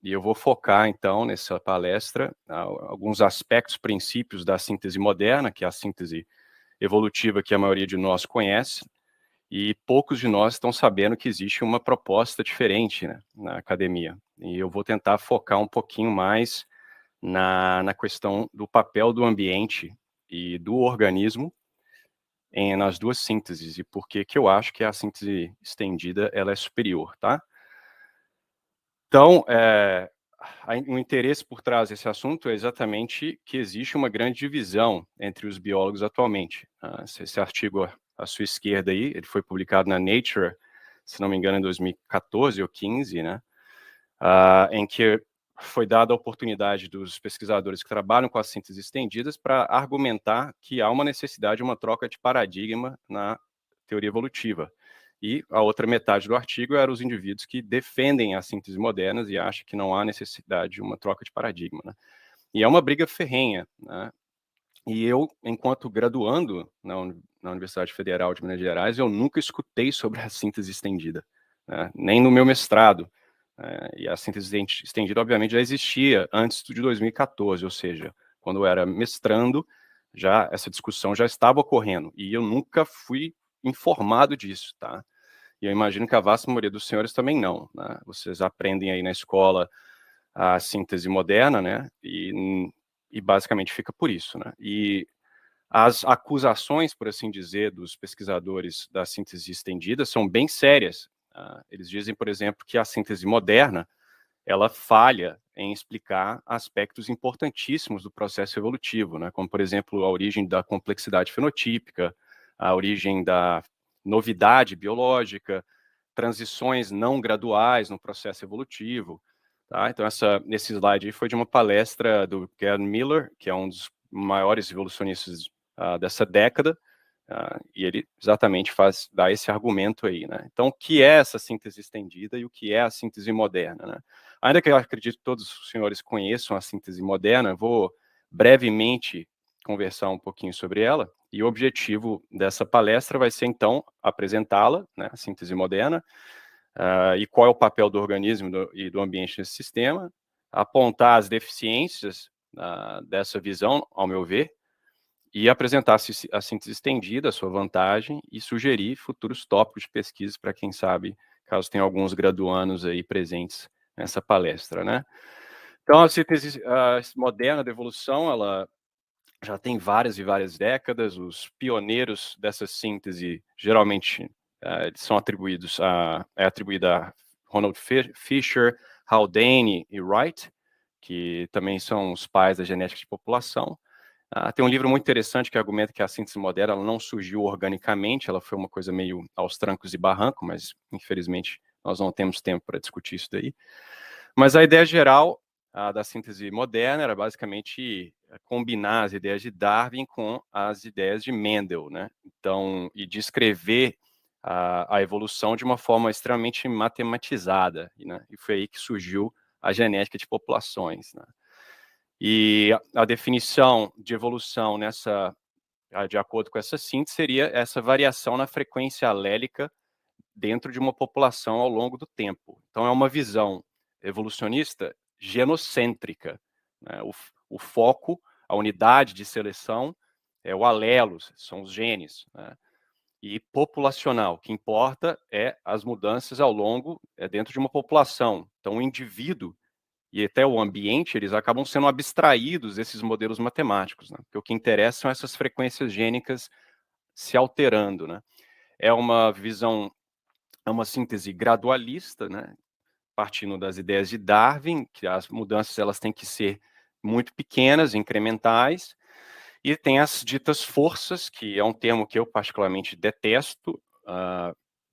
E eu vou focar, então, nessa palestra, alguns aspectos, princípios da síntese moderna, que é a síntese evolutiva que a maioria de nós conhece, e poucos de nós estão sabendo que existe uma proposta diferente, né, na academia. E eu vou tentar focar um pouquinho mais na questão do papel do ambiente e do organismo nas duas sínteses, e por que eu acho que a síntese estendida ela é superior, tá? Então, o interesse por trás desse assunto é exatamente que existe uma grande divisão entre os biólogos atualmente. Esse artigo à sua esquerda aí, ele foi publicado na Nature, se não me engano, em 2014 ou 15, né? Em que foi dada a oportunidade dos pesquisadores que trabalham com as sínteses estendidas para argumentar que há uma necessidade de uma troca de paradigma na teoria evolutiva. E a outra metade do artigo eram os indivíduos que defendem as sínteses modernas e acham que não há necessidade de uma troca de paradigma, né? E é uma briga ferrenha, né? E eu, enquanto graduando na Universidade Federal de Minas Gerais, eu nunca escutei sobre a síntese estendida, né? Nem no meu mestrado. E a síntese estendida, obviamente, já existia antes de 2014, ou seja, quando eu era mestrando, já essa discussão já estava ocorrendo, e eu nunca fui informado disso, tá? E eu imagino que a vasta maioria dos senhores também não, né? Vocês aprendem aí na escola a síntese moderna, né? E basicamente fica por isso, né? E as acusações, por assim dizer, dos pesquisadores da síntese estendida são bem sérias. Eles dizem, por exemplo, que a síntese moderna ela falha em explicar aspectos importantíssimos do processo evolutivo, né? Como, por exemplo, a origem da complexidade fenotípica, a origem da novidade biológica, transições não graduais no processo evolutivo. Tá? Então, esse slide aí foi de uma palestra do Gerd Miller, que é um dos maiores evolucionistas dessa década, e ele exatamente dá esse argumento aí, né? Então, o que é essa síntese estendida e o que é a síntese moderna, né? Ainda que eu acredito que todos os senhores conheçam a síntese moderna, eu vou brevemente conversar um pouquinho sobre ela, e o objetivo dessa palestra vai ser, então, apresentá-la, né, a síntese moderna, e qual é o papel do organismo e do ambiente nesse sistema, apontar as deficiências dessa visão, ao meu ver, e apresentar a síntese estendida, a sua vantagem, e sugerir futuros tópicos de pesquisa para quem sabe, caso tenha alguns graduandos aí presentes nessa palestra, né? Então, a síntese moderna da evolução, ela já tem várias e várias décadas. Os pioneiros dessa síntese, geralmente, são atribuída a Ronald Fisher, Haldane e Wright, que também são os pais da genética de população. Tem um livro muito interessante que argumenta que a síntese moderna ela não surgiu organicamente, ela foi uma coisa meio aos trancos e barrancos, mas infelizmente nós não temos tempo para discutir isso daí. Mas a ideia geral da síntese moderna era basicamente combinar as ideias de Darwin com as ideias de Mendel, né? Então, e descrever a evolução de uma forma extremamente matematizada, né? E foi aí que surgiu a genética de populações, né? E a definição de evolução de acordo com essa síntese, seria essa variação na frequência alélica dentro de uma população ao longo do tempo. Então, é uma visão evolucionista genocêntrica, né? O foco, a unidade de seleção é o alelo, são os genes, né? E populacional, o que importa é as mudanças ao longo, dentro de uma população. Então, o indivíduo e até o ambiente, eles acabam sendo abstraídos desses modelos matemáticos, né? Porque o que interessa são essas frequências gênicas se alterando, né? É uma visão, é uma síntese gradualista, né? Partindo das ideias de Darwin, que as mudanças elas têm que ser muito pequenas, incrementais, e tem as ditas forças, que é um termo que eu particularmente detesto,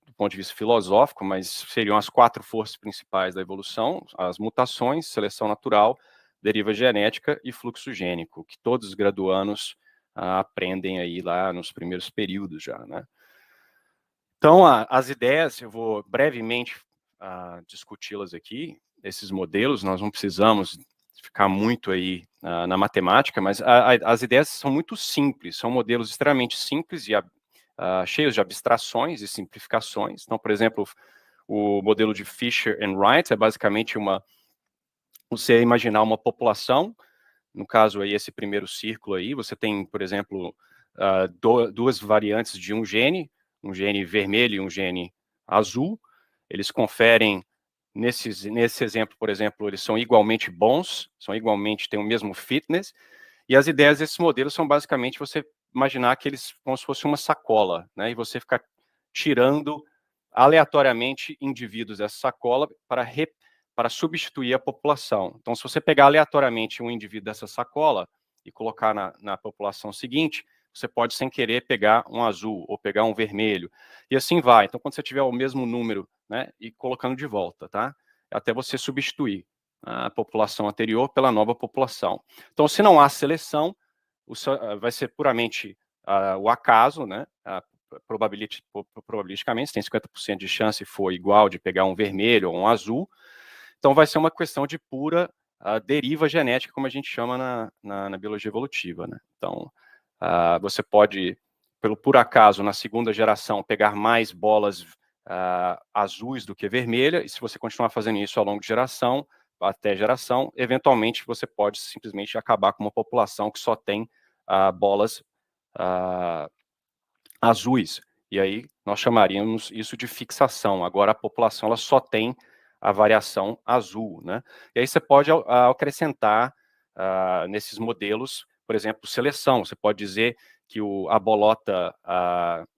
do ponto de vista filosófico, mas seriam as 4 forças principais da evolução: as mutações, seleção natural, deriva genética e fluxo gênico, que todos os graduandos aprendem aí lá nos primeiros períodos já, né? Então, as ideias, eu vou brevemente discuti-las aqui, esses modelos, nós não precisamos ficar muito aí na matemática, mas as ideias são muito simples, são modelos extremamente simples e cheios de abstrações e simplificações. Então, por exemplo, o modelo de Fisher and Wright é basicamente uma você imaginar uma população, no caso aí, esse primeiro círculo aí, você tem, por exemplo, duas variantes de um gene vermelho e um gene azul, eles conferem, nesse exemplo, por exemplo, eles são igualmente bons, têm o mesmo fitness, e as ideias desses modelos são basicamente você imaginar que eles como se fosse uma sacola, né, e você ficar tirando aleatoriamente indivíduos dessa sacola para substituir a população. Então, se você pegar aleatoriamente um indivíduo dessa sacola e colocar na população seguinte, você pode, sem querer, pegar um azul ou pegar um vermelho, e assim vai. Então, quando você tiver o mesmo número, né, e colocando de volta, tá? Até você substituir a população anterior pela nova população. Então, se não há seleção, vai ser puramente o acaso, né? Probabilisticamente, você tem 50% de chance, se for igual, de pegar um vermelho ou um azul. Então, vai ser uma questão de pura deriva genética, como a gente chama na biologia evolutiva, né? Então, você pode, por acaso, na segunda geração, pegar mais bolas azuis do que vermelha, e se você continuar fazendo isso ao longo de geração, até geração, eventualmente você pode simplesmente acabar com uma população que só tem bolas azuis, e aí nós chamaríamos isso de fixação. Agora a população ela só tem a variação azul, né? E aí você pode acrescentar nesses modelos, por exemplo, seleção. Você pode dizer que a bolota,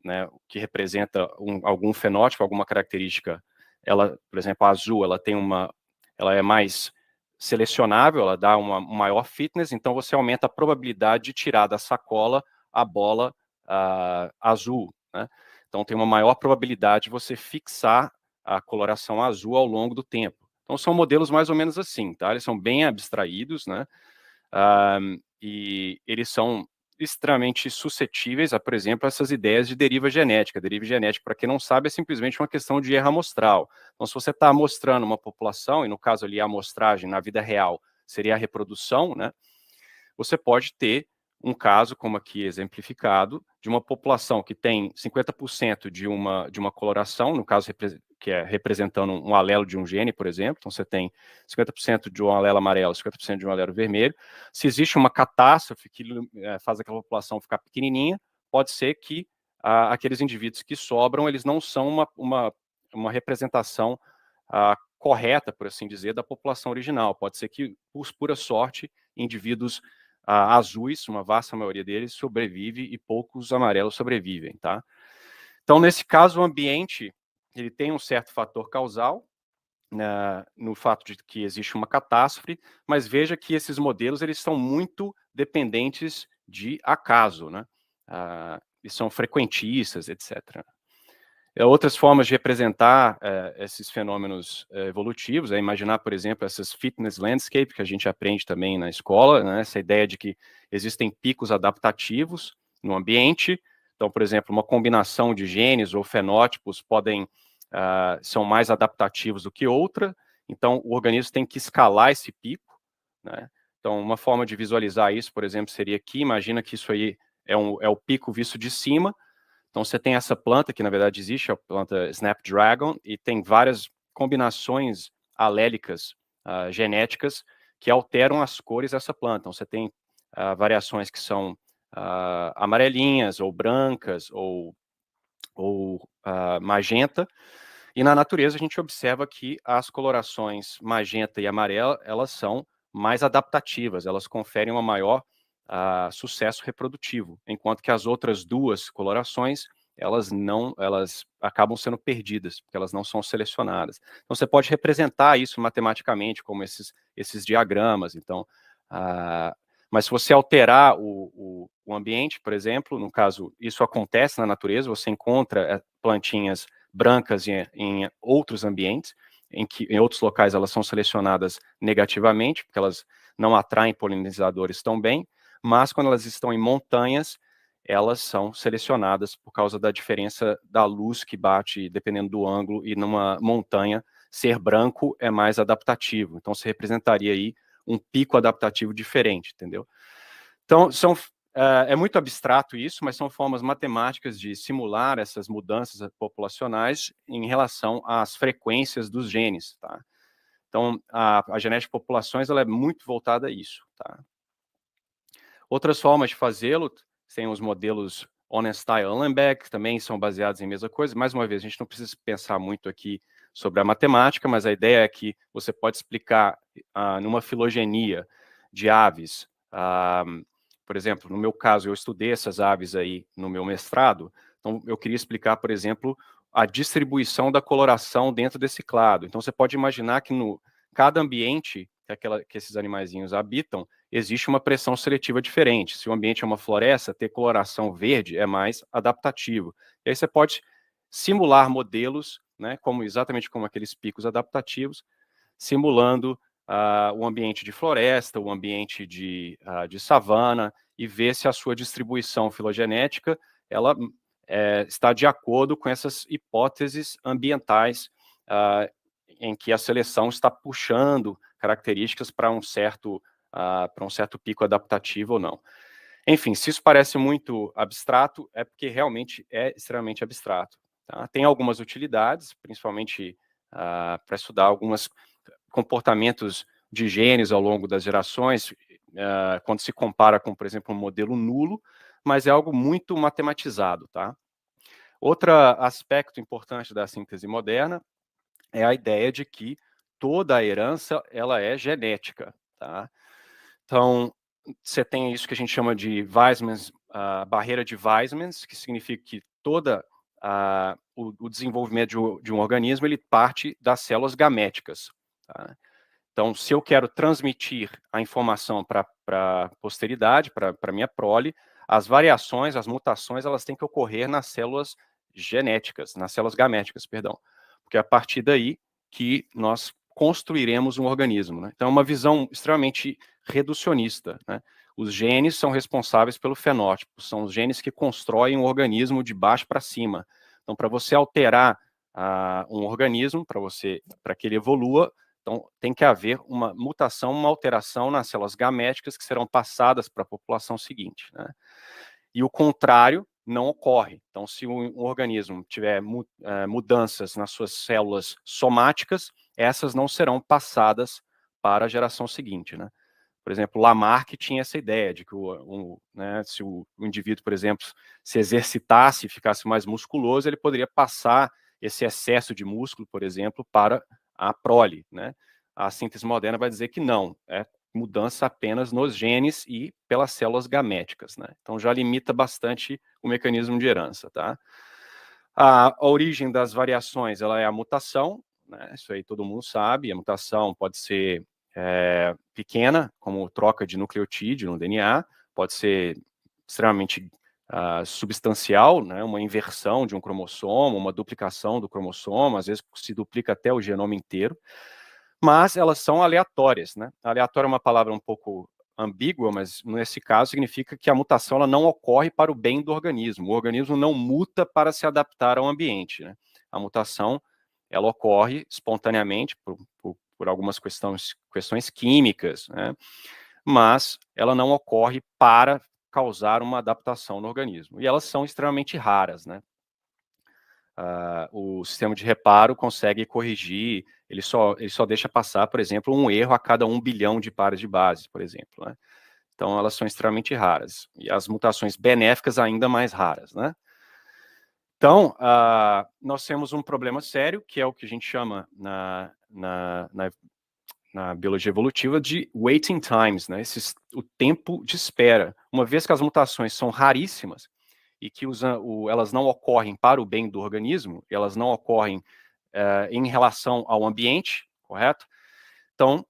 né, que representa algum fenótipo, alguma característica, ela, por exemplo, a azul, ela é mais selecionável, ela dá um maior fitness, então você aumenta a probabilidade de tirar da sacola a bola azul, né? Então tem uma maior probabilidade de você fixar a coloração azul ao longo do tempo. Então são modelos mais ou menos assim, tá? Eles são bem abstraídos, né? E eles são extremamente suscetíveis a, por exemplo, essas ideias de deriva genética. Deriva genética, para quem não sabe, é simplesmente uma questão de erro amostral. Então, se você está amostrando uma população, e no caso ali a amostragem na vida real seria a reprodução, né? Você pode ter um caso, como aqui exemplificado, de uma população que tem 50% de uma coloração, no caso que é representando um alelo de um gene, por exemplo, então você tem 50% de um alelo amarelo, 50% de um alelo vermelho. Se existe uma catástrofe que faz aquela população ficar pequenininha, pode ser que aqueles indivíduos que sobram, eles não são uma representação correta, por assim dizer, da população original. Pode ser que, por pura sorte, indivíduos azuis, uma vasta maioria deles, sobrevive e poucos amarelos sobrevivem, tá? Então, nesse caso, o ambiente, ele tem um certo fator causal, no fato de que existe uma catástrofe, mas veja que esses modelos, eles são muito dependentes de acaso, né? E são frequentistas, etc. Outras formas de representar esses fenômenos evolutivos é imaginar, por exemplo, essas fitness landscape que a gente aprende também na escola, né? Essa ideia de que existem picos adaptativos no ambiente. Então, por exemplo, uma combinação de genes ou fenótipos são mais adaptativos do que outra. Então, o organismo tem que escalar esse pico, né? Então, uma forma de visualizar isso, por exemplo, seria aqui, imagina que isso aí é o pico visto de cima. Então, você tem essa planta, que na verdade existe, a planta Snapdragon, e tem várias combinações alélicas genéticas que alteram as cores dessa planta. Então, você tem variações que são amarelinhas, ou brancas, ou magenta, e na natureza a gente observa que as colorações magenta e amarela, elas são mais adaptativas, elas conferem uma maior sucesso reprodutivo, enquanto que as outras duas colorações, elas acabam sendo perdidas, porque elas não são selecionadas. Então, você pode representar isso matematicamente, como esses diagramas. Então, mas se você alterar o ambiente, por exemplo, no caso, isso acontece na natureza, você encontra plantinhas brancas em outros ambientes, em outros locais elas são selecionadas negativamente, porque elas não atraem polinizadores tão bem, mas quando elas estão em montanhas, elas são selecionadas por causa da diferença da luz que bate, dependendo do ângulo, e numa montanha, ser branco é mais adaptativo. Então, você representaria aí um pico adaptativo diferente, entendeu? Então, é muito abstrato isso, mas são formas matemáticas de simular essas mudanças populacionais em relação às frequências dos genes, tá? Então, a genética de populações ela é muito voltada a isso. Tá? Outras formas de fazê-lo, tem os modelos Onenstein e Uhlenbeck, que também são baseados em mesma coisa. Mais uma vez, a gente não precisa pensar muito aqui sobre a matemática, mas a ideia é que você pode explicar numa filogenia de aves. Por exemplo, no meu caso, eu estudei essas aves aí no meu mestrado, então eu queria explicar, por exemplo, a distribuição da coloração dentro desse clado. Então você pode imaginar que no cada ambiente que esses animaizinhos habitam, existe uma pressão seletiva diferente. Se o ambiente é uma floresta, ter coloração verde é mais adaptativo. E aí você pode simular modelos, né, exatamente como aqueles picos adaptativos, simulando o ambiente de floresta, o ambiente de savana, e ver se a sua distribuição filogenética ela, está de acordo com essas hipóteses ambientais em que a seleção está puxando características para um certo pico adaptativo ou não. Enfim, se isso parece muito abstrato, é porque realmente é extremamente abstrato. Tá? Tem algumas utilidades, principalmente para estudar alguns comportamentos de genes ao longo das gerações, quando se compara com, por exemplo, um modelo nulo, mas é algo muito matematizado. Tá? Outro aspecto importante da síntese moderna é a ideia de que toda a herança ela é genética. Tá? Então, você tem isso que a gente chama de Weismann's, barreira de Weismann, que significa que toda o desenvolvimento de um organismo ele parte das células gaméticas. Tá? Então, se eu quero transmitir a informação para a posteridade, para a minha prole, as variações, as mutações, elas têm que ocorrer nas células genéticas, nas células gaméticas, perdão. Porque é a partir daí que nós construiremos um organismo. Né? Então, é uma visão extremamente reducionista. Né? Os genes são responsáveis pelo fenótipo, são os genes que constroem um organismo de baixo para cima. Então, para você alterar um organismo, para que ele evolua, então, tem que haver uma mutação, uma alteração nas células gaméticas que serão passadas para a população seguinte. Né? E o contrário não ocorre. Então, se um organismo tiver mudanças nas suas células somáticas, essas não serão passadas para a geração seguinte. Né? Por exemplo, Lamarck tinha essa ideia de que se o indivíduo, por exemplo, se exercitasse e ficasse mais musculoso, ele poderia passar esse excesso de músculo, por exemplo, para a prole. Né? A síntese moderna vai dizer que não, é mudança apenas nos genes e pelas células gaméticas. Né? Então já limita bastante o mecanismo de herança. Tá? A origem das variações ela é a mutação, né? Isso aí todo mundo sabe, a mutação pode ser pequena, como troca de nucleotídeo no DNA, pode ser extremamente substancial, né, uma inversão de um cromossomo, uma duplicação do cromossomo, às vezes se duplica até o genoma inteiro, mas elas são aleatórias. Né? Aleatória é uma palavra um pouco ambígua, mas nesse caso significa que a mutação ela não ocorre para o bem do organismo. O organismo não muta para se adaptar ao ambiente. Né? A mutação ela ocorre espontaneamente por algumas questões químicas, né? Mas ela não ocorre para causar uma adaptação no organismo. E elas são extremamente raras. Né? O sistema de reparo consegue corrigir, ele só deixa passar, por exemplo, um erro a cada 1 bilhão de pares de bases, por exemplo. Né? Então, elas são extremamente raras. E as mutações benéficas ainda mais raras. Né? Então, nós temos um problema sério, que é o que a gente chama na biologia evolutiva de waiting times, né? O tempo de espera. Uma vez que as mutações são raríssimas e que elas não ocorrem para o bem do organismo, elas não ocorrem em relação ao ambiente, correto? Então,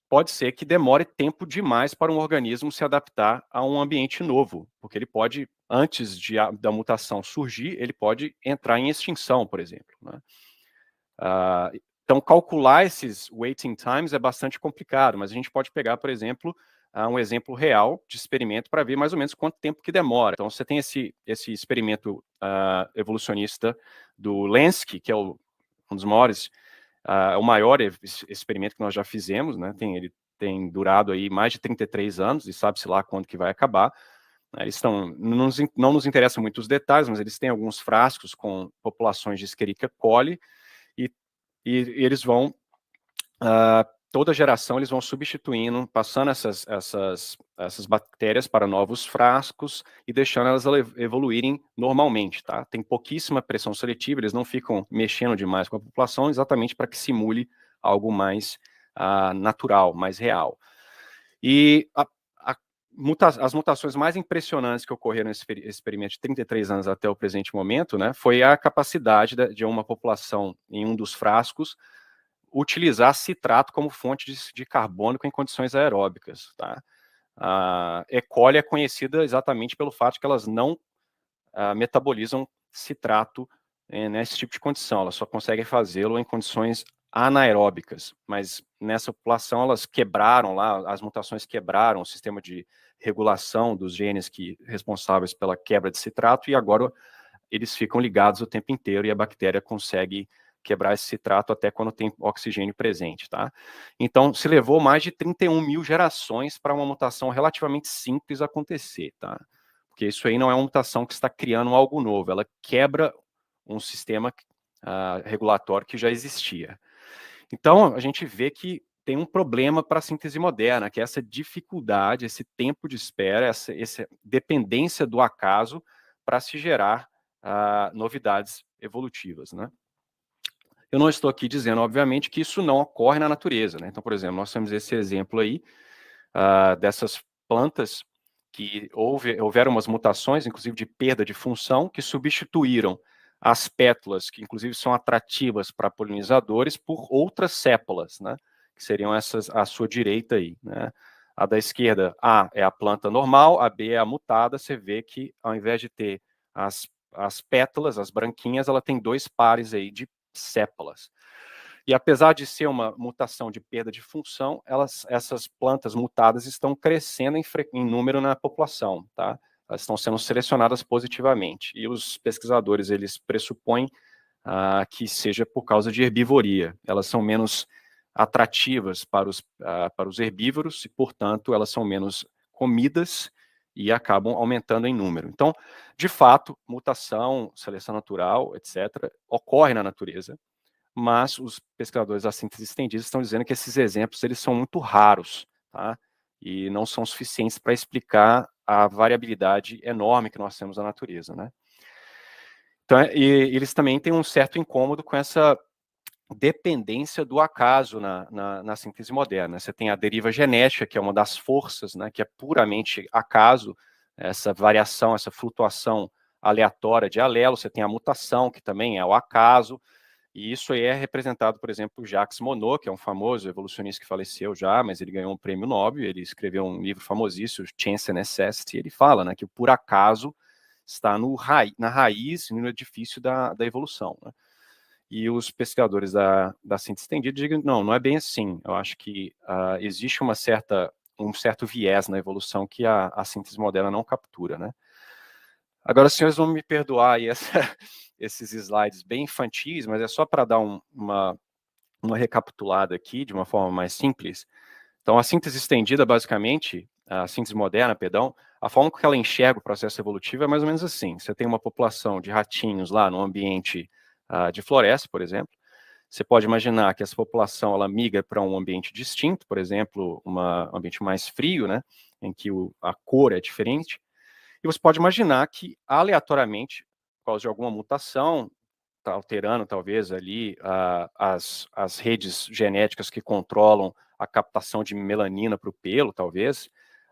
pode ser que demore tempo demais para um organismo se adaptar a um ambiente novo, porque ele pode, antes da mutação surgir, ele pode entrar em extinção, por exemplo. Né? Então, calcular esses waiting times é bastante complicado, mas a gente pode pegar, por exemplo, um exemplo real de experimento para ver mais ou menos quanto tempo que demora. Então, você tem esse experimento evolucionista do Lenski, que é um dos maiores, o maior experimento que nós já fizemos, né? Ele tem durado aí mais de 33 anos, e sabe-se lá quando que vai acabar. Eles não nos interessam muito os detalhes, mas eles têm alguns frascos com populações de Escherichia coli, e eles vão toda geração eles vão substituindo, passando essas bactérias para novos frascos e deixando elas evoluírem normalmente, tá? Tem pouquíssima pressão seletiva, eles não ficam mexendo demais com a população, exatamente para que simule algo mais natural, mais real. E as mutações mais impressionantes que ocorreram nesse experimento de 33 anos até o presente momento, né, foi a capacidade de uma população em um dos frascos utilizar citrato como fonte de carbono em condições aeróbicas, tá? A E. coli é conhecida exatamente pelo fato de que elas não metabolizam citrato nesse tipo de condição, elas só conseguem fazê-lo em condições anaeróbicas, mas nessa população elas quebraram lá, as mutações quebraram o sistema de regulação dos genes responsáveis pela quebra de citrato e agora eles ficam ligados o tempo inteiro e a bactéria consegue quebrar esse citrato até quando tem oxigênio presente, tá? Então, se levou mais de 31 mil gerações para uma mutação relativamente simples acontecer, tá? Porque isso aí não é uma mutação que está criando algo novo, ela quebra um sistema regulatório que já existia. Então, a gente vê que tem um problema para a síntese moderna, que é essa dificuldade, esse tempo de espera, essa dependência do acaso para se gerar novidades evolutivas, né? Eu não estou aqui dizendo, obviamente, que isso não ocorre na natureza, né? Então, por exemplo, nós temos esse exemplo aí dessas plantas que houveram umas mutações, inclusive de perda de função, que substituíram as pétalas, que inclusive são atrativas para polinizadores, por outras sépalas, né? Que seriam essas à sua direita aí, né? A da esquerda, A é a planta normal, a B é a mutada, você vê que ao invés de ter as pétalas, as branquinhas, ela tem dois pares aí de sépalas. E apesar de ser uma mutação de perda de função, essas plantas mutadas estão crescendo em número na população, tá? Elas estão sendo selecionadas positivamente. E os pesquisadores, eles pressupõem que seja por causa de herbivoria. Elas são menos atrativas para os herbívoros e, portanto, elas são menos comidas e acabam aumentando em número. Então, de fato, mutação, seleção natural, etc., ocorre na natureza, mas os pesquisadores da síntese estendida estão dizendo que esses exemplos eles são muito raros, tá? E não são suficientes para explicar a variabilidade enorme que nós temos na natureza, né? Então, e eles também têm um certo incômodo com essa dependência do acaso na síntese moderna. Você tem a deriva genética, que é uma das forças, né, que é puramente acaso, essa variação, essa flutuação aleatória de alelo. Você tem a mutação, que também é o acaso, e isso aí é representado, por exemplo, por Jacques Monod, que é um famoso evolucionista que faleceu já, mas ele ganhou um prêmio Nobel, ele escreveu um livro famosíssimo, Chance and Necessity, e ele fala, né, que o por acaso está na raiz, no edifício da evolução, né? E os pesquisadores da síntese estendida dizem, não é bem assim, eu acho que existe um certo viés na evolução que a síntese moderna não captura, né? Agora, os senhores vão me perdoar aí esses slides bem infantis, mas é só para dar uma recapitulada aqui, de uma forma mais simples. Então, a síntese estendida, basicamente, a síntese moderna, perdão, a forma que ela enxerga o processo evolutivo é mais ou menos assim. Você tem uma população de ratinhos lá no ambiente de floresta, por exemplo. Você pode imaginar que essa população ela migra para um ambiente distinto, por exemplo, um ambiente mais frio, né, em que a cor é diferente. E você pode imaginar que, aleatoriamente, por causa de alguma mutação, está alterando talvez ali as redes genéticas que controlam a captação de melanina para o pelo, talvez,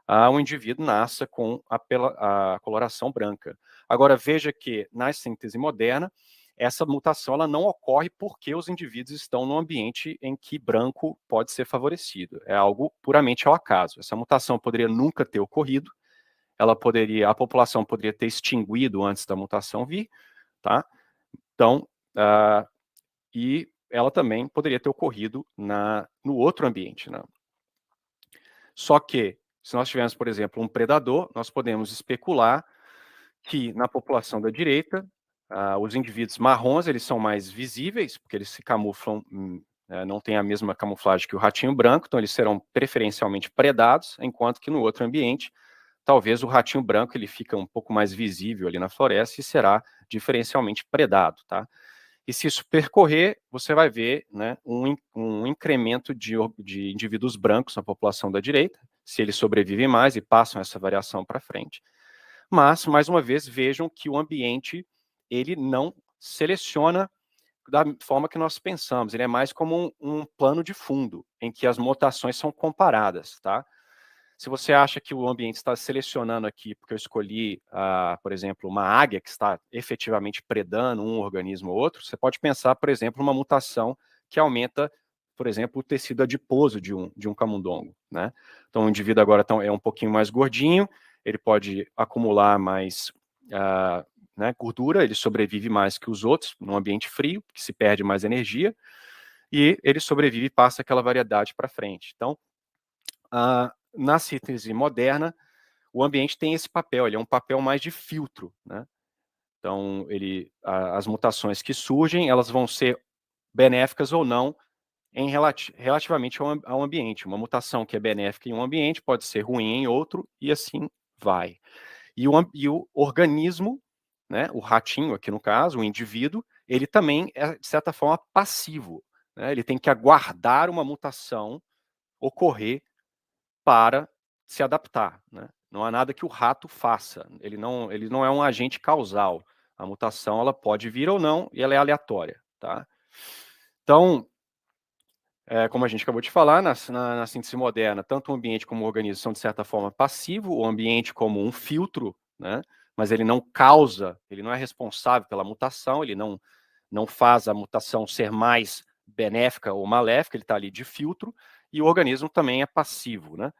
um indivíduo nasça com a coloração branca. Agora, veja que na síntese moderna, essa mutação ela não ocorre porque os indivíduos estão num ambiente em que branco pode ser favorecido. É algo puramente ao acaso. Essa mutação poderia nunca ter ocorrido, a população poderia ter extinguido antes da mutação vir, tá? Então, e ela também poderia ter ocorrido no outro ambiente, né? Só que, se nós tivermos, por exemplo, um predador, nós podemos especular que na população da direita, os indivíduos marrons, eles são mais visíveis, porque eles se camuflam, não tem a mesma camuflagem que o ratinho branco, então eles serão preferencialmente predados, enquanto que no outro ambiente, talvez o ratinho branco ele fica um pouco mais visível ali na floresta e será diferencialmente predado, tá? E se isso percorrer, você vai ver, né, um incremento de indivíduos brancos na população da direita, se eles sobrevivem mais e passam essa variação para frente. Mas, mais uma vez, vejam que o ambiente, ele não seleciona da forma que nós pensamos, ele é mais como um plano de fundo, em que as mutações são comparadas, tá? Se você acha que o ambiente está selecionando aqui, porque eu escolhi, por exemplo, uma águia que está efetivamente predando um organismo ou outro, você pode pensar, por exemplo, uma mutação que aumenta, por exemplo, o tecido adiposo de um camundongo, né? Então, o indivíduo agora é um pouquinho mais gordinho, ele pode acumular mais né, gordura, ele sobrevive mais que os outros num ambiente frio, que se perde mais energia, e ele sobrevive e passa aquela variedade para frente. Então, na síntese moderna, o ambiente tem esse papel, ele é um papel mais de filtro, né? Então, as mutações que surgem, elas vão ser benéficas ou não relativamente ao ambiente. Uma mutação que é benéfica em um ambiente pode ser ruim em outro, e assim vai. E o organismo, né, o ratinho aqui no caso, o indivíduo, ele também é, de certa forma, passivo, né? Ele tem que aguardar uma mutação ocorrer para se adaptar, né? Não há nada que o rato faça, ele não é um agente causal. A mutação, ela pode vir ou não, e ela é aleatória, tá? Então, como a gente acabou de falar, na síntese moderna, tanto o ambiente como o organismo são, de certa forma, passivo, o ambiente como um filtro, né? Mas ele não causa, ele não é responsável pela mutação, ele não faz a mutação ser mais benéfica ou maléfica, ele está ali de filtro, e o organismo também é passivo, né?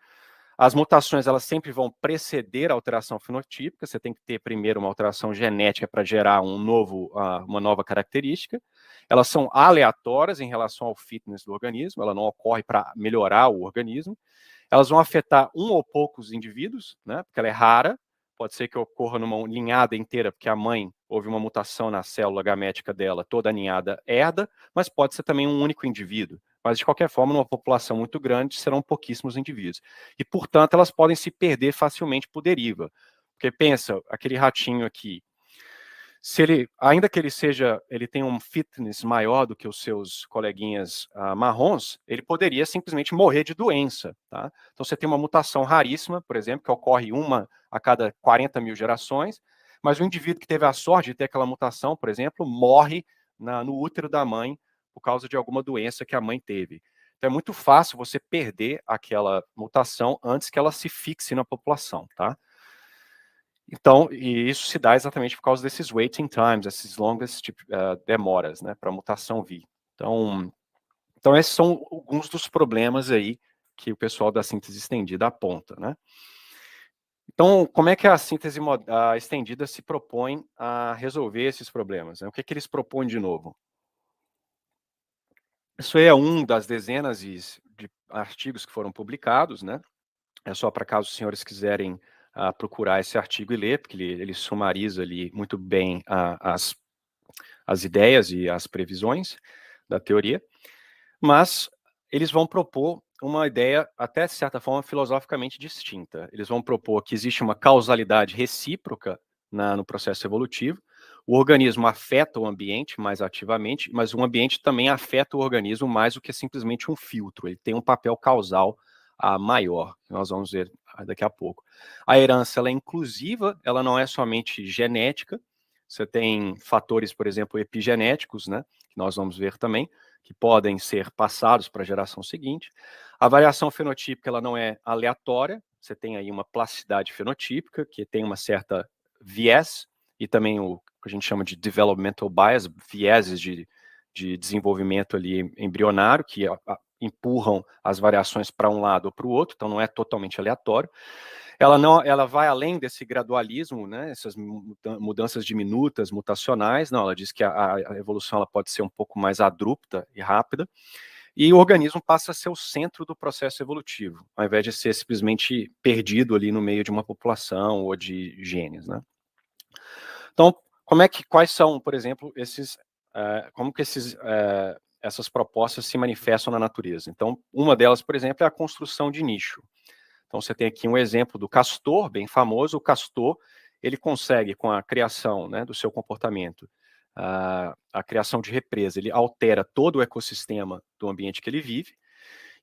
As mutações, elas sempre vão preceder a alteração fenotípica, você tem que ter primeiro uma alteração genética para gerar uma nova característica. Elas são aleatórias em relação ao fitness do organismo, ela não ocorre para melhorar o organismo. Elas vão afetar um ou poucos indivíduos, né, porque ela é rara, pode ser que ocorra numa ninhada inteira, porque a mãe houve uma mutação na célula gamética dela, toda a ninhada herda, mas pode ser também um único indivíduo. Mas, de qualquer forma, numa população muito grande, serão pouquíssimos indivíduos. E, portanto, elas podem se perder facilmente por deriva. Porque pensa, aquele ratinho aqui, se ele, ainda que ele tenha um fitness maior do que os seus coleguinhas marrons, ele poderia simplesmente morrer de doença, tá? Então você tem uma mutação raríssima, por exemplo, que ocorre uma a cada 40 mil gerações, mas o indivíduo que teve a sorte de ter aquela mutação, por exemplo, morre no útero da mãe por causa de alguma doença que a mãe teve. Então é muito fácil você perder aquela mutação antes que ela se fixe na população, tá? Então, e isso se dá exatamente por causa desses waiting times, essas longas demoras, né, para a mutação vir. Então, esses são alguns dos problemas aí que o pessoal da síntese estendida aponta, né. Então, como é que a síntese estendida se propõe a resolver esses problemas, né? O que eles propõem de novo? Isso aí é um das dezenas de artigos que foram publicados, né. É só para caso os senhores quiserem procurar esse artigo e ler, porque ele sumariza ali muito bem as ideias e as previsões da teoria, mas eles vão propor uma ideia, até de certa forma, filosoficamente distinta. Eles vão propor que existe uma causalidade recíproca no processo evolutivo, o organismo afeta o ambiente mais ativamente, mas o ambiente também afeta o organismo mais do que simplesmente um filtro, ele tem um papel causal maior, que nós vamos ver daqui a pouco. A herança, ela é inclusiva, ela não é somente genética, você tem fatores, por exemplo, epigenéticos, né, que nós vamos ver também, que podem ser passados para a geração seguinte. A variação fenotípica, ela não é aleatória, você tem aí uma plasticidade fenotípica, que tem uma certa viés, e também o que a gente chama de developmental bias, vieses de desenvolvimento ali embrionário, que empurram as variações para um lado ou para o outro, então não é totalmente aleatório. Ela vai além desse gradualismo, né, essas mudanças diminutas, mutacionais, não, ela diz que a evolução ela pode ser um pouco mais abrupta e rápida, e o organismo passa a ser o centro do processo evolutivo, ao invés de ser simplesmente perdido ali no meio de uma população ou de genes, né. Então, quais são, por exemplo, como que essas propostas se manifestam na natureza? Então, uma delas, por exemplo, é a construção de nicho. Então, você tem aqui um exemplo do castor, bem famoso. O castor, ele consegue, com a criação, né, do seu comportamento, a criação de represa, ele altera todo o ecossistema do ambiente que ele vive,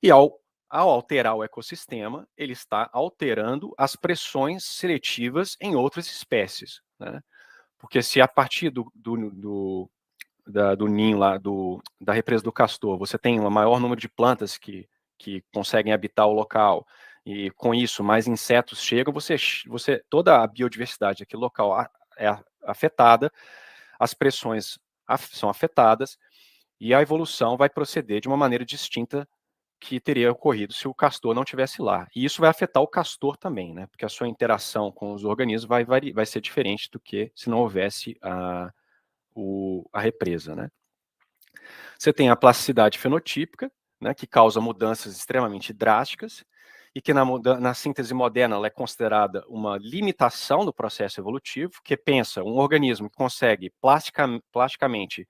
e ao alterar o ecossistema, ele está alterando as pressões seletivas em outras espécies, né? Porque se a partir do ninho lá, da represa do castor, você tem um maior número de plantas que conseguem habitar o local, e com isso mais insetos chegam, toda a biodiversidade daquele local é afetada, as pressões são afetadas, e a evolução vai proceder de uma maneira distinta que teria ocorrido se o castor não tivesse lá. E isso vai afetar o castor também, né? Porque a sua interação com os organismos vai ser diferente do que se não houvesse a represa, né? Você tem a plasticidade fenotípica, né, que causa mudanças extremamente drásticas, e que na síntese moderna ela é considerada uma limitação do processo evolutivo, que pensa um organismo que consegue plasticamente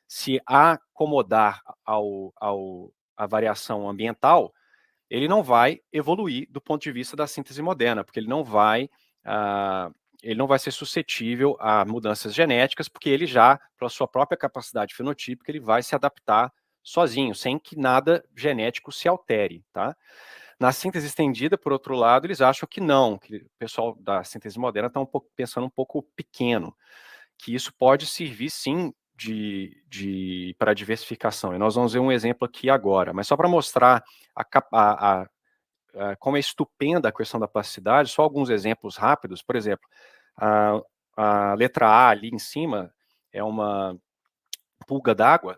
se acomodar à variação ambiental, ele não vai evoluir do ponto de vista da síntese moderna, porque ele não vai ser suscetível a mudanças genéticas, porque ele já, pela sua própria capacidade fenotípica, ele vai se adaptar sozinho, sem que nada genético se altere, tá? Na síntese estendida, por outro lado, eles acham que não, que o pessoal da síntese moderna está pensando um pouco pequeno, que isso pode servir sim para diversificação. E nós vamos ver um exemplo aqui agora, mas só para mostrar como é estupenda a questão da plasticidade, só alguns exemplos rápidos. Por exemplo, a letra A ali em cima é uma pulga d'água.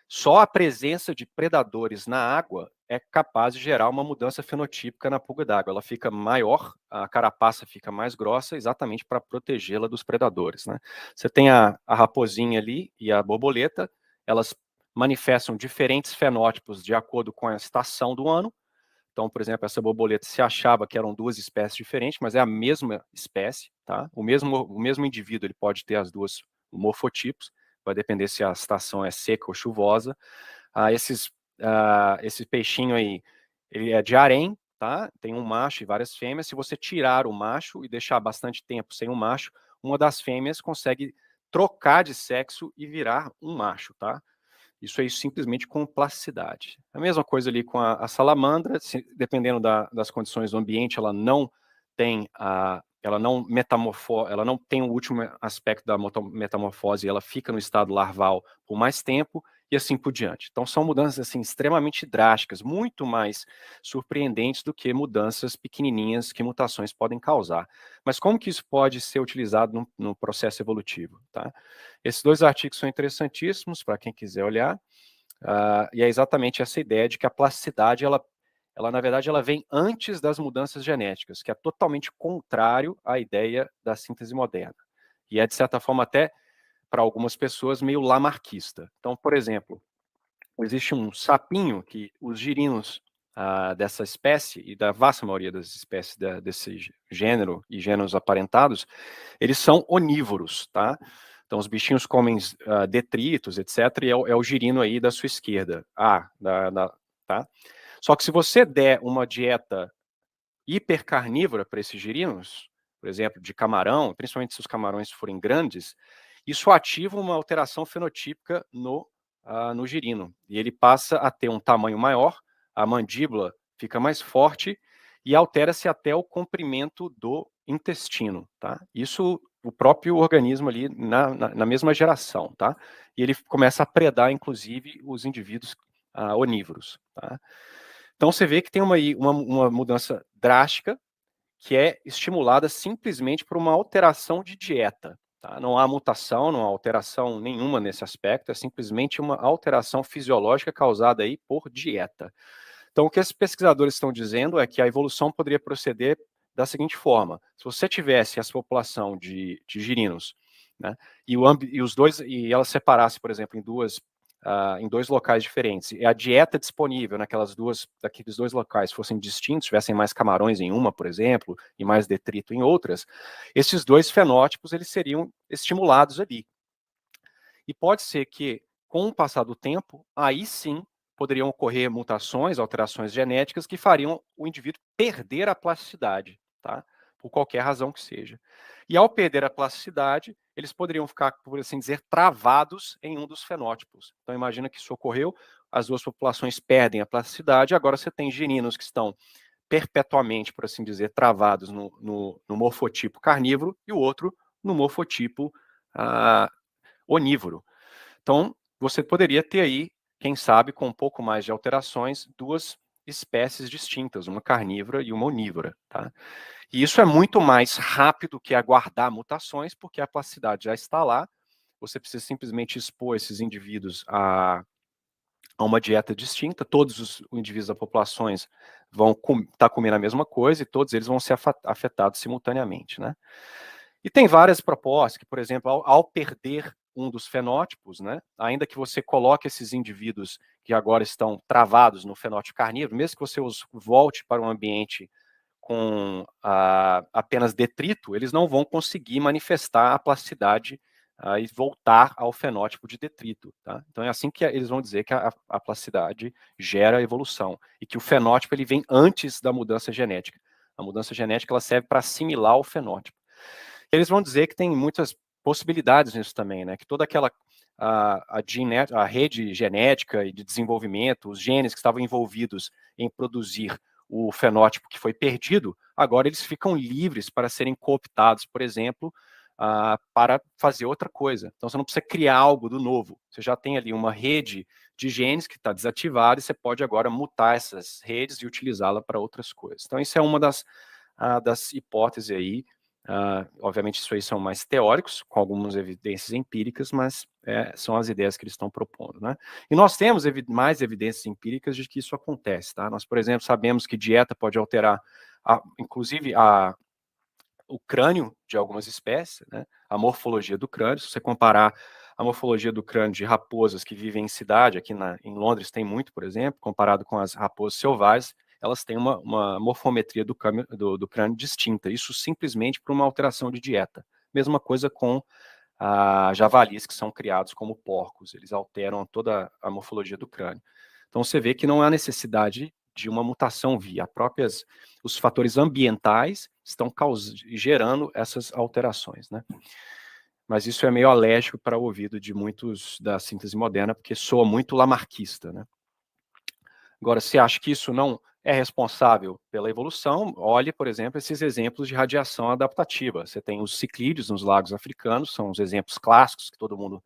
Só a presença de predadores na água é capaz de gerar uma mudança fenotípica na pulga d'água. Ela fica maior, a carapaça fica mais grossa, exatamente para protegê-la dos predadores, né? Você tem a raposinha ali e a borboleta, elas manifestam diferentes fenótipos de acordo com a estação do ano. Então, por exemplo, essa borboleta se achava que eram duas espécies diferentes, mas é a mesma espécie, tá? O mesmo indivíduo ele pode ter as duas morfotipos, vai depender se a estação é seca ou chuvosa. Esse peixinho aí, ele é de harém, tá? Tem um macho e várias fêmeas. Se você tirar o macho e deixar bastante tempo sem o macho, uma das fêmeas consegue trocar de sexo e virar um macho, tá? Isso aí simplesmente com plasticidade. A mesma coisa ali com a salamandra, dependendo das condições do ambiente, ela não tem ela não tem o último aspecto da metamorfose, ela fica no estado larval por mais tempo e assim por diante. Então são mudanças assim extremamente drásticas, muito mais surpreendentes do que mudanças pequenininhas que mutações podem causar. Mas como que isso pode ser utilizado no processo evolutivo, tá? Esses dois artigos são interessantíssimos para quem quiser olhar, e é exatamente essa ideia de que a plasticidade, ela na verdade, ela vem antes das mudanças genéticas, que é totalmente contrário à ideia da síntese moderna. E é, de certa forma, até, para algumas pessoas, meio lamarquista. Então, por exemplo, existe um sapinho que os girinos dessa espécie, e da vasta maioria das espécies desse gênero e gêneros aparentados, eles são onívoros, tá? Então, os bichinhos comem detritos, etc., e é o girino aí da sua esquerda. Tá? Só que se você der uma dieta hipercarnívora para esses girinos, por exemplo, de camarão, principalmente se os camarões forem grandes, isso ativa uma alteração fenotípica no girino. E ele passa a ter um tamanho maior, a mandíbula fica mais forte e altera-se até o comprimento do intestino, tá? Isso o próprio organismo ali na mesma geração, tá? E ele começa a predar, inclusive, os indivíduos onívoros, tá? Então você vê que tem uma mudança drástica que é estimulada simplesmente por uma alteração de dieta. Tá? Não há mutação, não há alteração nenhuma nesse aspecto, é simplesmente uma alteração fisiológica causada aí por dieta. Então, o que esses pesquisadores estão dizendo é que a evolução poderia proceder da seguinte forma: se você tivesse essa população de girinos, né, e ela separasse, por exemplo, em dois locais diferentes, e a dieta disponível daqueles dois locais fossem distintos, tivessem mais camarões em uma, por exemplo, e mais detrito em outras, esses dois fenótipos eles seriam estimulados ali. E pode ser que, com o passar do tempo, aí sim poderiam ocorrer mutações, alterações genéticas que fariam o indivíduo perder a plasticidade, tá? Por qualquer razão que seja. E ao perder a plasticidade, eles poderiam ficar, por assim dizer, travados em um dos fenótipos. Então, imagina que isso ocorreu, as duas populações perdem a plasticidade, agora você tem gininos que estão perpetuamente, por assim dizer, travados no morfotipo carnívoro e o outro no morfotipo onívoro. Então, você poderia ter aí, quem sabe, com um pouco mais de alterações, duas espécies distintas, uma carnívora e uma onívora, tá? E isso é muito mais rápido que aguardar mutações, porque a plasticidade já está lá, você precisa simplesmente expor esses indivíduos a uma dieta distinta, todos os indivíduos da populações vão estar comendo a mesma coisa e todos eles vão ser afetados simultaneamente, né? E tem várias propostas que, por exemplo, ao perder um dos fenótipos, né, ainda que você coloque esses indivíduos que agora estão travados no fenótipo carnívoro, mesmo que você os volte para um ambiente com apenas detrito, eles não vão conseguir manifestar a plasticidade e voltar ao fenótipo de detrito. Tá? Então é assim que eles vão dizer que a plasticidade gera a evolução e que o fenótipo ele vem antes da mudança genética. A mudança genética ela serve para assimilar o fenótipo. Eles vão dizer que tem muitas possibilidades nisso também, né? Que toda aquela a rede genética e de desenvolvimento, os genes que estavam envolvidos em produzir o fenótipo que foi perdido, agora eles ficam livres para serem cooptados, por exemplo, para fazer outra coisa. Então você não precisa criar algo do novo. Você já tem ali uma rede de genes que está desativada e você pode agora mutar essas redes e utilizá-la para outras coisas. Então isso é uma das hipóteses aí. Obviamente, isso aí são mais teóricos, com algumas evidências empíricas, mas são as ideias que eles estão propondo, né? E nós temos mais evidências empíricas de que isso acontece, tá? Nós, por exemplo, sabemos que dieta pode alterar, inclusive, o crânio de algumas espécies, né? A morfologia do crânio. Se você comparar a morfologia do crânio de raposas que vivem em cidade, aqui em Londres tem muito, por exemplo, comparado com as raposas selvagens, elas têm uma morfometria do crânio distinta, isso simplesmente por uma alteração de dieta. Mesma coisa com javalis que são criados como porcos, eles alteram toda a morfologia do crânio. Então você vê que não há necessidade de uma mutação via os fatores ambientais estão gerando essas alterações, né? Mas isso é meio alérgico para o ouvido de muitos da síntese moderna, porque soa muito lamarquista, né? Agora, se acha que isso não é responsável pela evolução, olhe, por exemplo, esses exemplos de radiação adaptativa. Você tem os ciclídeos nos lagos africanos, são os exemplos clássicos que todo mundo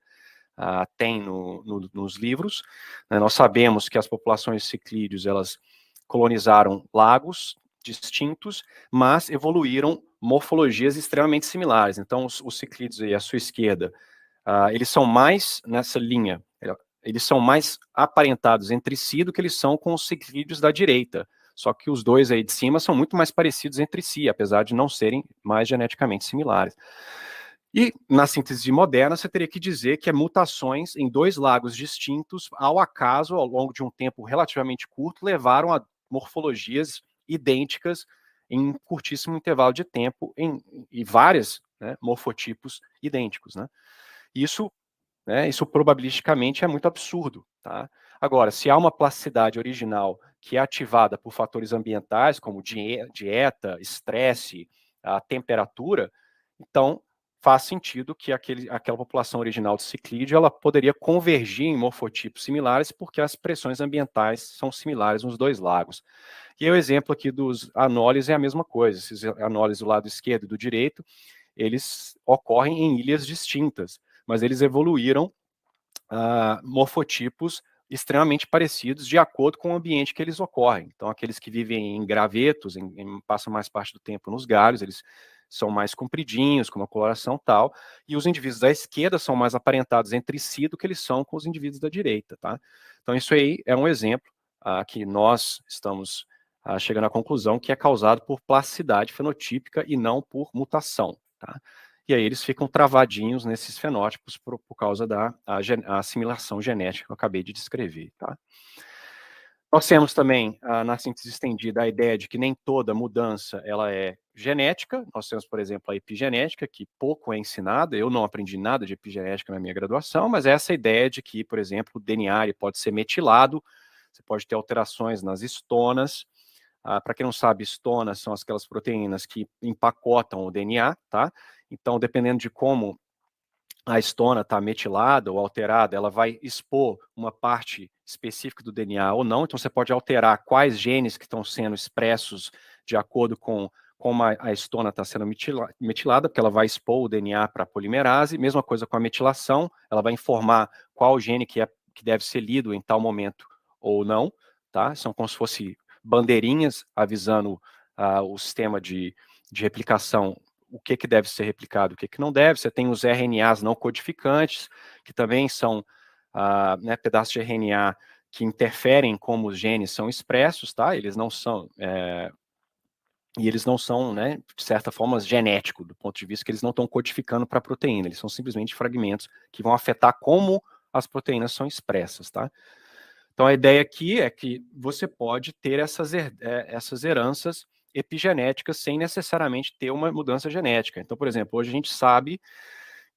tem nos livros. Nós sabemos que as populações de ciclídeos, elas colonizaram lagos distintos, mas evoluíram morfologias extremamente similares. Então, os ciclídeos aí à sua esquerda, eles são mais nessa linha, eles são mais aparentados entre si do que eles são com os ciclídeos da direita. Só que os dois aí de cima são muito mais parecidos entre si, apesar de não serem mais geneticamente similares. E na síntese moderna, você teria que dizer que mutações em dois lagos distintos, ao acaso, ao longo de um tempo relativamente curto, levaram a morfologias idênticas em curtíssimo intervalo de tempo e vários, né, morfotipos idênticos, né? Isso, isso probabilisticamente é muito absurdo, tá? Agora, se há uma plasticidade original que é ativada por fatores ambientais, como dieta, estresse, a temperatura, então faz sentido que aquela população original de ciclídeo ela poderia convergir em morfotipos similares porque as pressões ambientais são similares nos dois lagos. E o exemplo aqui dos anólis é a mesma coisa. Esses anólis do lado esquerdo e do direito, eles ocorrem em ilhas distintas, mas eles evoluíram morfotipos extremamente parecidos de acordo com o ambiente que eles ocorrem. Então, aqueles que vivem em gravetos, passam mais parte do tempo nos galhos, eles são mais compridinhos, com uma coloração tal, e os indivíduos da esquerda são mais aparentados entre si do que eles são com os indivíduos da direita, tá? Então, isso aí é um exemplo que nós estamos chegando à conclusão que é causado por plasticidade fenotípica e não por mutação, tá? E aí eles ficam travadinhos nesses fenótipos por causa da assimilação genética que eu acabei de descrever, tá? Nós temos também, na síntese estendida, a ideia de que nem toda mudança ela é genética. Nós temos, por exemplo, a epigenética, que pouco é ensinada. Eu não aprendi nada de epigenética na minha graduação, mas essa ideia de que, por exemplo, o DNA pode ser metilado, você pode ter alterações nas histonas. Para quem não sabe, histonas são aquelas proteínas que empacotam o DNA, tá? Então, dependendo de como a histona está metilada ou alterada, ela vai expor uma parte específica do DNA ou não, então você pode alterar quais genes que estão sendo expressos de acordo com como a histona está sendo metilada, porque ela vai expor o DNA para a polimerase, mesma coisa com a metilação, ela vai informar qual gene que deve ser lido em tal momento ou não, tá? São como se fossem bandeirinhas avisando o sistema de replicação o que deve ser replicado, o que não deve. Você tem os RNAs não codificantes, que também são pedaços de RNA que interferem em como os genes são expressos, tá? Eles não são, e eles não são, né, de certa forma, genéticos, do ponto de vista que eles não estão codificando para a proteína, eles são simplesmente fragmentos que vão afetar como as proteínas são expressas, tá? Então, a ideia aqui é que você pode ter essas heranças epigenéticas sem necessariamente ter uma mudança genética. Então, por exemplo, hoje a gente sabe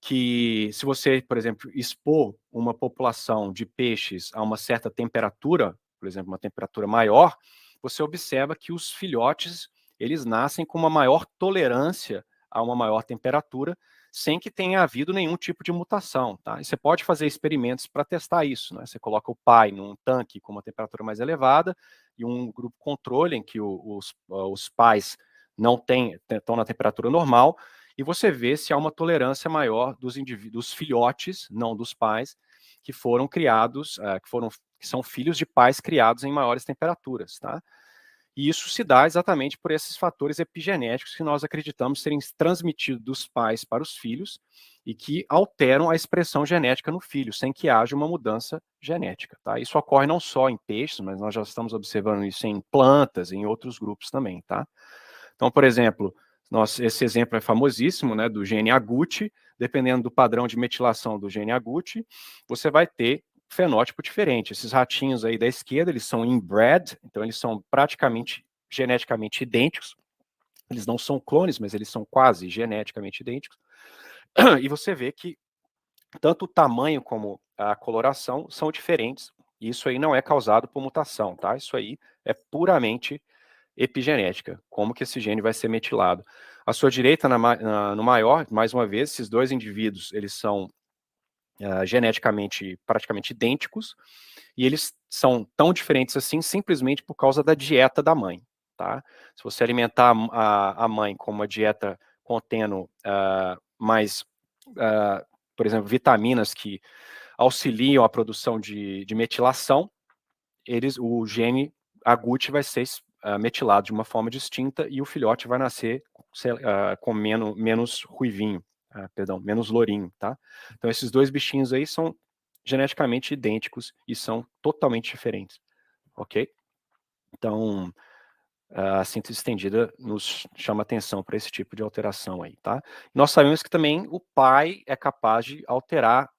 que se você, por exemplo, expor uma população de peixes a uma certa temperatura, por exemplo, uma temperatura maior, você observa que os filhotes, eles nascem com uma maior tolerância a uma maior temperatura, sem que tenha havido nenhum tipo de mutação, tá? E você pode fazer experimentos para testar isso, né? Você coloca o pai num tanque com uma temperatura mais elevada e um grupo controle em que os pais não estão na temperatura normal, e você vê se há uma tolerância maior dos filhotes, não dos pais, que foram criados, que são filhos de pais criados em maiores temperaturas, tá? E isso se dá exatamente por esses fatores epigenéticos que nós acreditamos serem transmitidos dos pais para os filhos e que alteram a expressão genética no filho, sem que haja uma mudança genética, tá? Isso ocorre não só em peixes, mas nós já estamos observando isso em plantas, em outros grupos também, tá? Então, por exemplo, esse exemplo é famosíssimo, né, do gene agouti. Dependendo do padrão de metilação do gene agouti, você vai ter fenótipo diferente. Esses ratinhos aí da esquerda, eles são inbred, então eles são praticamente geneticamente idênticos. Eles não são clones, mas eles são quase geneticamente idênticos. E você vê que tanto o tamanho como a coloração são diferentes. E isso aí não é causado por mutação, tá? Isso aí é puramente epigenética, como que esse gene vai ser metilado. À sua direita, no maior, mais uma vez, esses dois indivíduos, eles são geneticamente praticamente idênticos, e eles são tão diferentes assim simplesmente por causa da dieta da mãe, tá? Se você alimentar a mãe com uma dieta contendo mais, por exemplo, vitaminas que auxiliam a produção de metilação, o gene agouti vai ser metilado de uma forma distinta e o filhote vai nascer com menos ruivinho, menos lourinho, tá? Então esses dois bichinhos aí são geneticamente idênticos e são totalmente diferentes, ok? Então, a síntese estendida nos chama atenção para esse tipo de alteração aí, tá? Nós sabemos que também o pai é capaz de alterar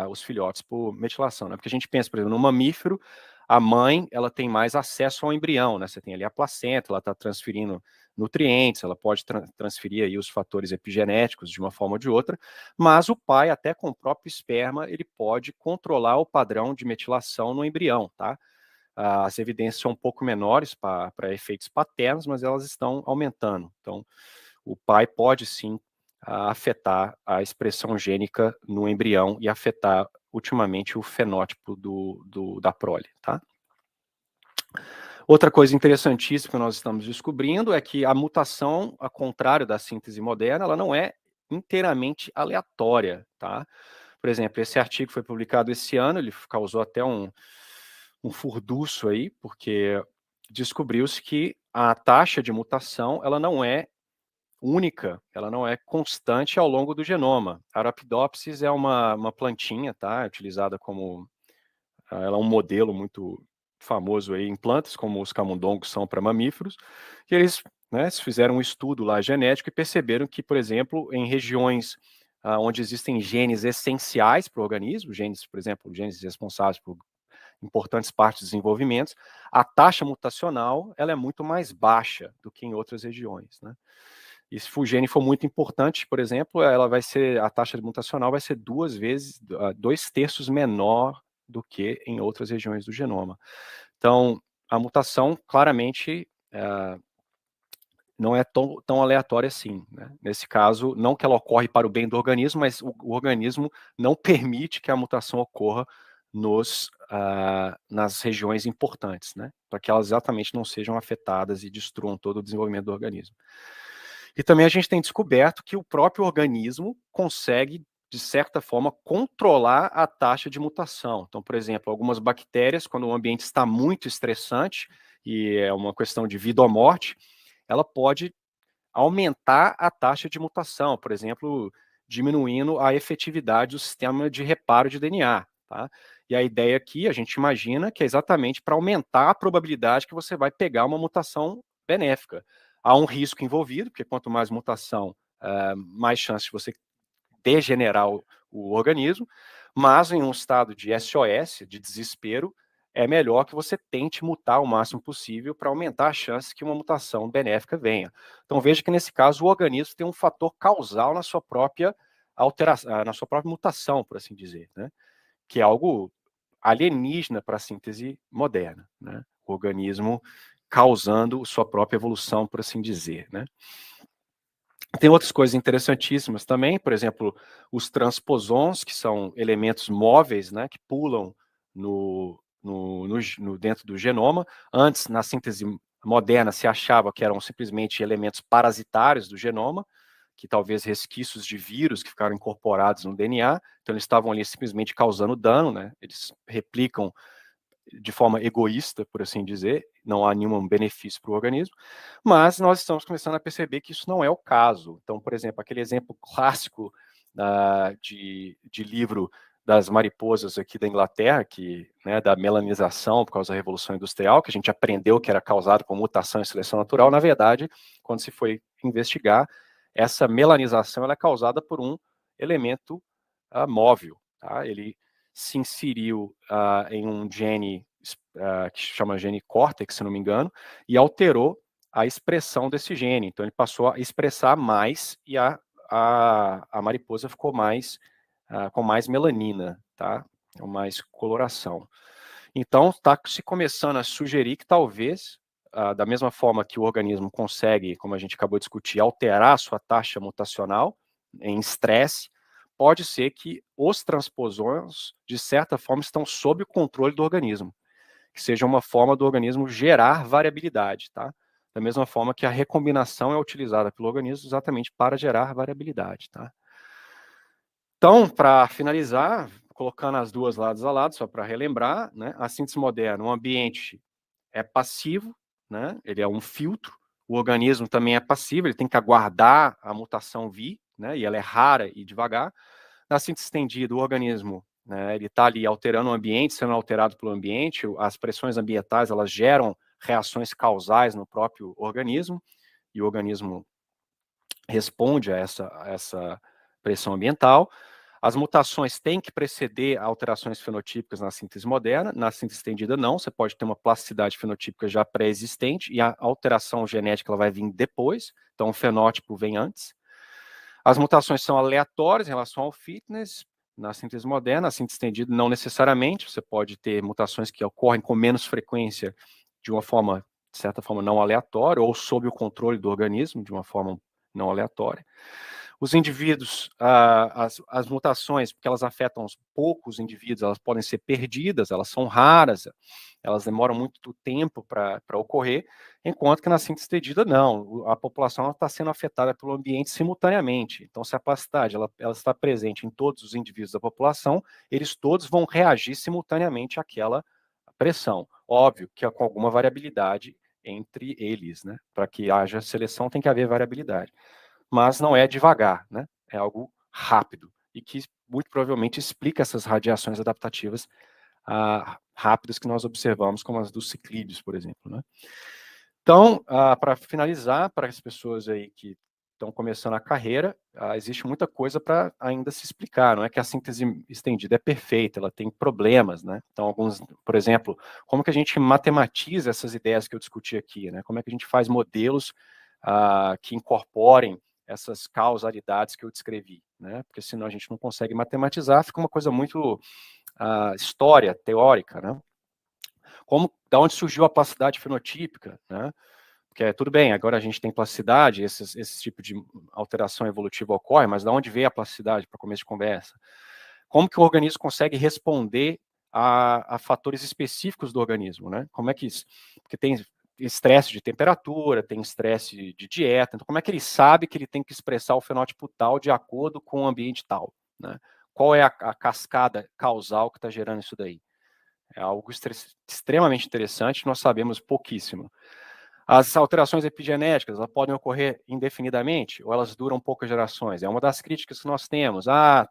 os filhotes por metilação, né? Porque a gente pensa, por exemplo, no mamífero, a mãe, ela tem mais acesso ao embrião, né? Você tem ali a placenta, ela está transferindo nutrientes, ela pode transferir aí os fatores epigenéticos de uma forma ou de outra, mas o pai, até com o próprio esperma, ele pode controlar o padrão de metilação no embrião, tá? As evidências são um pouco menores para efeitos paternos, mas elas estão aumentando. Então, o pai pode sim afetar a expressão gênica no embrião e afetar ultimamente o fenótipo da prole, tá? Outra coisa interessantíssima que nós estamos descobrindo é que a mutação, ao contrário da síntese moderna, ela não é inteiramente aleatória, tá? Por exemplo, esse artigo foi publicado esse ano, ele causou até um furdunço aí, porque descobriu-se que a taxa de mutação, ela não é única, ela não é constante ao longo do genoma. A Arabidopsis é uma plantinha, tá? É utilizada como, ela é um modelo muito famoso aí em plantas, como os camundongos são para mamíferos, e eles, né, fizeram um estudo lá genético e perceberam que, por exemplo, em regiões onde existem genes essenciais para o organismo, genes, por exemplo, genes responsáveis por importantes partes do desenvolvimento, a taxa mutacional ela é muito mais baixa do que em outras regiões, né? E se o gene for muito importante, por exemplo, a taxa mutacional vai ser 2/3 menor do que em outras regiões do genoma. Então, a mutação claramente não é tão aleatória assim, né? Nesse caso, não que ela ocorre para o bem do organismo, mas o organismo não permite que a mutação ocorra nas regiões importantes, né? Para que elas exatamente não sejam afetadas e destruam todo o desenvolvimento do organismo. E também a gente tem descoberto que o próprio organismo consegue, de certa forma, controlar a taxa de mutação. Então, por exemplo, algumas bactérias, quando o ambiente está muito estressante, e é uma questão de vida ou morte, ela pode aumentar a taxa de mutação, por exemplo, diminuindo a efetividade do sistema de reparo de DNA. Tá? E a ideia aqui, a gente imagina que é exatamente para aumentar a probabilidade que você vai pegar uma mutação benéfica. Há um risco envolvido, porque quanto mais mutação, mais chance de você degenerar o organismo, mas em um estado de SOS, de desespero, é melhor que você tente mutar o máximo possível para aumentar a chance que uma mutação benéfica venha. Então veja que nesse caso o organismo tem um fator causal na sua própria alteração, na sua própria mutação, por assim dizer, né? Que é algo alienígena para a síntese moderna, né? O organismo causando sua própria evolução, por assim dizer, né? Tem outras coisas interessantíssimas também, por exemplo, os transposons, que são elementos móveis, né, que pulam dentro do genoma. Antes, na síntese moderna, se achava que eram simplesmente elementos parasitários do genoma, que talvez resquícios de vírus que ficaram incorporados no DNA, então eles estavam ali simplesmente causando dano, né, eles replicam de forma egoísta, por assim dizer, não há nenhum benefício para o organismo, mas nós estamos começando a perceber que isso não é o caso. Então, por exemplo, aquele exemplo clássico de livro das mariposas aqui da Inglaterra, que, né, da melanização por causa da Revolução Industrial, que a gente aprendeu que era causado por mutação e seleção natural, na verdade, quando se foi investigar, essa melanização ela é causada por um elemento móvel, tá? Ele se inseriu em um gene que se chama gene córtex, se não me engano, e alterou a expressão desse gene. Então ele passou a expressar mais e a mariposa ficou mais com mais melanina, tá? Com mais coloração. Então está se começando a sugerir que talvez, da mesma forma que o organismo consegue, como a gente acabou de discutir, alterar a sua taxa mutacional em estresse, pode ser que os transposons, de certa forma, estão sob o controle do organismo, que seja uma forma do organismo gerar variabilidade, tá? Da mesma forma que a recombinação é utilizada pelo organismo exatamente para gerar variabilidade, tá? Então, para finalizar, colocando as duas lados a lado, só para relembrar, né, a síntese moderna, o ambiente é passivo, né, ele é um filtro, o organismo também é passivo, ele tem que aguardar a mutação vir, né, e ela é rara e devagar. Na síntese estendida, o organismo, né, ele está ali alterando o ambiente, sendo alterado pelo ambiente, as pressões ambientais, elas geram reações causais no próprio organismo, e o organismo responde a essa pressão ambiental. As mutações têm que preceder alterações fenotípicas na síntese moderna, na síntese estendida não, você pode ter uma plasticidade fenotípica já pré-existente e a alteração genética ela vai vir depois, então o fenótipo vem antes. As mutações são aleatórias em relação ao fitness, na síntese moderna, na síntese estendida não necessariamente, você pode ter mutações que ocorrem com menos frequência de uma forma, de certa forma, não aleatória, ou sob o controle do organismo, de uma forma não aleatória. Os indivíduos, as mutações, porque elas afetam poucos indivíduos, elas podem ser perdidas, elas são raras, elas demoram muito tempo para ocorrer, enquanto que na síntese estendida, não, a população está sendo afetada pelo ambiente simultaneamente. Então, se a plasticidade ela está presente em todos os indivíduos da população, eles todos vão reagir simultaneamente àquela pressão. Óbvio que com alguma variabilidade entre eles, né? Para que haja seleção tem que haver variabilidade. Mas não é devagar, né? É algo rápido e que muito provavelmente explica essas radiações adaptativas rápidas que nós observamos, como as dos ciclídeos, por exemplo, né? Então, para finalizar, para as pessoas aí que estão começando a carreira, existe muita coisa para ainda se explicar, não é que a síntese estendida é perfeita, ela tem problemas, né? Então, por exemplo, como que a gente matematiza essas ideias que eu discuti aqui, né? Como é que a gente faz modelos que incorporem essas causalidades que eu descrevi, né? Porque senão a gente não consegue matematizar, fica uma coisa muito história, teórica, né? Da onde surgiu a plasticidade fenotípica, né? Porque tudo bem, agora a gente tem plasticidade, esse tipo de alteração evolutiva ocorre, mas de onde veio a plasticidade, para começo de conversa? Como que o organismo consegue responder a fatores específicos do organismo, né? Como é que isso? Porque tem estresse de temperatura, tem estresse de dieta, então como é que ele sabe que ele tem que expressar o fenótipo tal de acordo com o ambiente tal, né? Qual é a cascada causal que está gerando isso daí? É algo extremamente interessante, nós sabemos pouquíssimo. As alterações epigenéticas, elas podem ocorrer indefinidamente ou elas duram poucas gerações? É uma das críticas que nós temos. A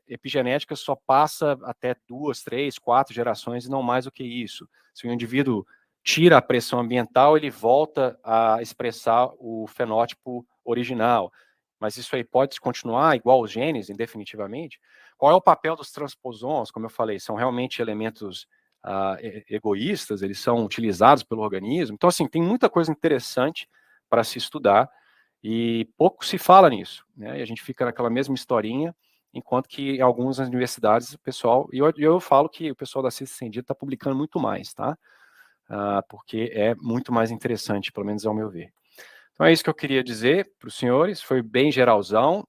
epigenética só passa até 2, 3, 4 gerações e não mais do que isso. Se o indivíduo tira a pressão ambiental, ele volta a expressar o fenótipo original. Mas isso aí pode continuar igual os genes, indefinitivamente? Qual é o papel dos transposons? Como eu falei, são realmente elementos egoístas, eles são utilizados pelo organismo. Então, assim, tem muita coisa interessante para se estudar e pouco se fala nisso, né? E a gente fica naquela mesma historinha, enquanto que em algumas universidades o pessoal, e eu falo que o pessoal da ciência estendida está publicando muito mais, tá? Porque é muito mais interessante, pelo menos ao meu ver. Então é isso que eu queria dizer para os senhores, foi bem geralzão,